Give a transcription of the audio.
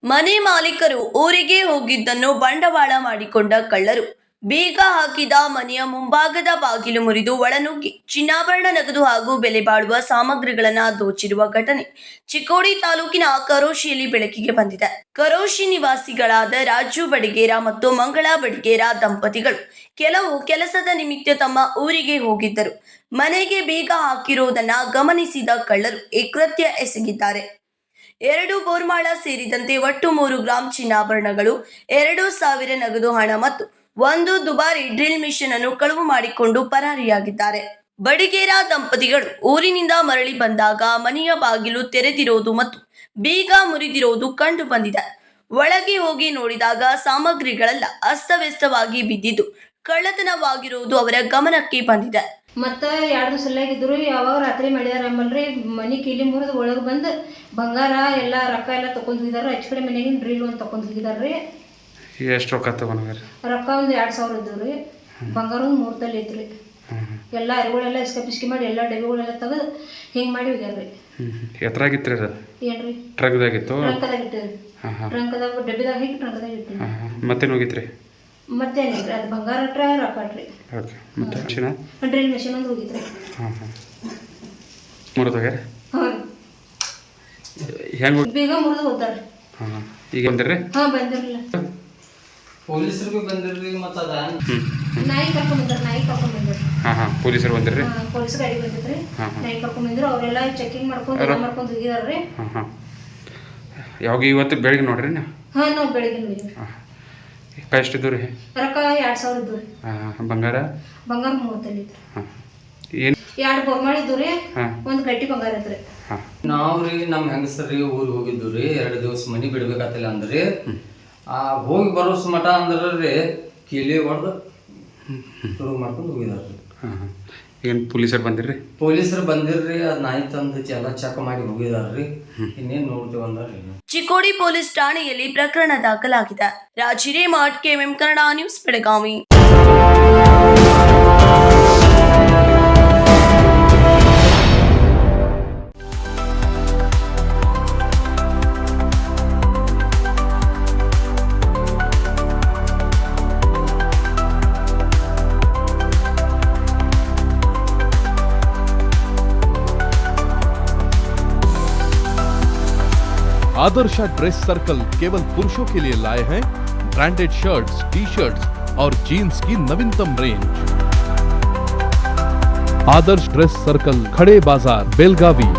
ಮನೆ ಮಾಲೀಕರು ಊರಿಗೆ ಹೋಗಿದ್ದನ್ನು ಬಂಡವಾಳ ಮಾಡಿಕೊಂಡ ಕಳ್ಳರು ಬೀಗ ಹಾಕಿದ ಮನೆಯ ಮುಂಭಾಗದ ಬಾಗಿಲು ಮುರಿದು ಒಳನುಗ್ಗಿ ಚಿನ್ನಾಭರಣ, ನಗದು ಹಾಗೂ ಬೆಲೆ ಬಾಳುವ ಸಾಮಗ್ರಿಗಳನ್ನು ದೋಚಿರುವ ಘಟನೆ ಚಿಕ್ಕೋಡಿ ತಾಲೂಕಿನ ಕರೋಶಿಯಲ್ಲಿ ಬೆಳಕಿಗೆ ಬಂದಿದೆ. ಕರೋಶಿ ನಿವಾಸಿಗಳಾದ ರಾಜು ಬಡಿಗೇರ ಮತ್ತು ಮಂಗಳಾ ಬಡಿಗೇರ ದಂಪತಿಗಳು ಕೆಲವು ಕೆಲಸದ ನಿಮಿತ್ತ ತಮ್ಮ ಊರಿಗೆ ಹೋಗಿದ್ದರು. ಮನೆಗೆ ಬೀಗ ಹಾಕಿರುವುದನ್ನ ಗಮನಿಸಿದ ಕಳ್ಳರು ಈ ಕೃತ್ಯ ಎಸಗಿದ್ದಾರೆ. 2 ಬೋರ್ಮಾಳ ಸೇರಿದಂತೆ ಒಟ್ಟು 3 ಗ್ರಾಂ ಚಿನ್ನಾಭರಣಗಳು, 2,000 ನಗದು ಹಣ ಮತ್ತು 1 ದುಬಾರಿ ಡ್ರಿಲ್ ಮಿಷನ್ ಅನ್ನು ಕಳವು ಮಾಡಿಕೊಂಡು ಪರಾರಿಯಾಗಿದ್ದಾರೆ. ಬಡಿಗೇರ ದಂಪತಿಗಳು ಊರಿನಿಂದ ಮರಳಿ ಬಂದಾಗ ಮನೆಯ ಬಾಗಿಲು ತೆರೆದಿರೋದು ಮತ್ತು ಬೀಗ ಮುರಿದಿರೋದು ಕಂಡು ಬಂದಿದೆ. ಒಳಗೆ ಹೋಗಿ ನೋಡಿದಾಗ ಸಾಮಗ್ರಿಗಳೆಲ್ಲ ಅಸ್ತವ್ಯಸ್ತವಾಗಿ ಬಿದ್ದಿದ್ದು ಕಳ್ಳತನವಾಗಿರುವುದು ಅವರ ಗಮನಕ್ಕೆ ಬಂದಿದೆ. ಮತ್ತು 2 ದಿವಸ ಇದ್ದರು. ಯಾವಾಗ ರಾತ್ರಿ ಮಾಡಿದಾರೆ ಅಂಬಲ್ರಿ, ಮನೆ ಕೀಲಿ ಮುರಿದು ಒಳಗೆ ಬಂದು ಬಂಗಾರ ಎಲ್ಲ ರೊಕ್ಕ ಎಲ್ಲ ತೊಗೊಂಡು ಹೋಗಿದಾರೆ. ಹೆಚ್ಚು ಕಡೆ ಮನೆಗಿನ ಡ್ರಿಲ್ ಒಂದು ತೊಗೊಂಡು ಹೋಗಿದಾರೆ ರೀ. ಎಷ್ಟು ರೊಕ್ಕ ತೊಗೊಂಡ್ರಿ? ರೊಕ್ಕ ಒಂದು 2,000 ಇದ್ದವು ರೀ. ಬಂಗಾರ ಒಂದು 3 ತೊಲೆ ಐತ್ರಿ. ಎಲ್ಲ ಅರಿಗಳೆಲ್ಲ ಇಸ್ಕಿ ಮಾಡಿ ಎಲ್ಲ ಡಬ್ಬಿಗಳೆಲ್ಲ ತೆಗೆದು ಹಿಂಗೆ ಮಾಡಿ ಹೋಗ್ಯಾರ ರೀ. ಎತ್ತರಾಗಿತ್ತು ರೀ? ಏನ್ರಿ ಟ್ರಕ್ದಾಗಿತ್ತು? ಟ್ರಂಕದಾಗ ಇಟ್ಟಿರಿ. ಟ್ರಂಕದಾಗ ಡಬ್ಬಿದಾಗ ಹಿಂಗೆ ಟ್ರಂಕದಾಗ ಇಟ್ಟಿರಿ. ಮತ್ತೇನು ಹೋಗಿತ್ರಿ? ಮತ್ತೇನಿಲ್ಲ, ಅದು ಬಂಗಾರ ಅಟ್ರ ರೊಕ್ಕ ಅಟ್ರಿ. ಡ್ರಿಲ್ ಮೆಷಿನ್ ಒಂದು ಹೋಗಿತ್ರಿ. ಮುರಿದೋಗ್ಯಾರ? ಹಾಂ, ಹೆಂಗೆ ಬೇಗ ಮುರಿದು ಹೋದಾರ್ರಿ. ಈಗ ಬಂದಿರ್ರಿ? ಹಾಂ, ಬಂದಿರಲಿಲ್ಲ. ಪೊಲೀಸರು ಬಿ ಬಂದಿರ್ರಿ. ಮತ್ತು ಅದ ನಾಯಿ ಕರ್ಕೊಂಡ್ ಬಂದಾರ. ನಾಯಿ ಕರ್ಕೊಂಡ್ ಬಂದಿರಿ. ಪೊಲೀಸರು ಬಂದಿರ್ರಿ? ಪೊಲೀಸ್ ಗಾಡಿ ಬಂದಿದ್ರಿ. ನಾಯಿ ಕರ್ಕೊಂಡ್ ಬಂದಿರು. ಅವರೆಲ್ಲ ಚೆಕಿಂಗ್ ಮಾಡ್ಕೊಂಡು ಹೋಗಿದಾರ್ರಿ. ಯಾವಾಗ ಇವತ್ತು ಬೆಳಿಗ್ಗೆ ನೋಡ್ರಿ ನೀವು? ಹಾಂ, ನಾವು ಬೆಳಿಗ್ಗೆ ನೋಡಿದ್ವಿ. ರೊಕ್ಕ ಎಷ್ಟಿದ್ದು ರೀ? ರೊಕ್ಕ 2,000 ಇದ್ದು ರೀ. ಬಂಗಾರ? ಬಂಗಾರ 3 ತೊಲೆ ಇತ್ತು. ಏನು? 2 ಬೋರ್ಮಾಳ ಇದ್ದು ರೀ. ಒಂದು ಗಟ್ಟಿ ಬಂಗಾರ ಇತ್ತು. ನಾವು ರೀ ನಮ್ಮ ಹೆಂಗಸರಿ ಊರಿಗೆ ಹೋಗಿದ್ದು ರೀ. 2 ದಿವಸ ಮನೆ ಬಿಡ್ಬೇಕಾತಿಲ್ಲ ಅಂದ್ರಿ. ಹೋಗಿ ಬರೋಸ್ ಮಠ ಅಂದ್ರೆ ರೀ ಕೀಲಿ ಹೊಡೆದು ಶುರು ಮಾಡ್ಕೊಂಡು ಹೋಗಿದಾರ್ರಿ. ಏನು ಪೊಲೀಸರು ಬಂದಿರ್ರಿ? ಪೊಲೀಸರು ಬಂದಿರ್ರಿ. ಅದು ನಾಯಿ ತಂದು ಎಲ್ಲ ಚೆಕ್ ಮಾಡಿ ಹೋಗಿದಾರ್ರಿ. ಇನ್ನೇನು ನೋಡ್ತೀವಿ ಅಂದ್ರಿ. ಚಿಕ್ಕೋಡಿ ಪೊಲೀಸ್ ಠಾಣೆಯಲ್ಲಿ ಪ್ರಕರಣ ದಾಖಲಾಗಿದೆ. ರಾಜಿರೇ ಮಾಡ್, KMM ಕನ್ನಡ ನ್ಯೂಸ್, ಬೆಳಗಾವಿ. आदर्श ड्रेस सर्कल केवल पुरुषों के लिए लाए हैं ब्रांडेड शर्ट्स, टी-शर्ट्स और जीन्स की नवीनतम रेंज। आदर्श ड्रेस सर्कल, खड़े बाजार, बेलगावी।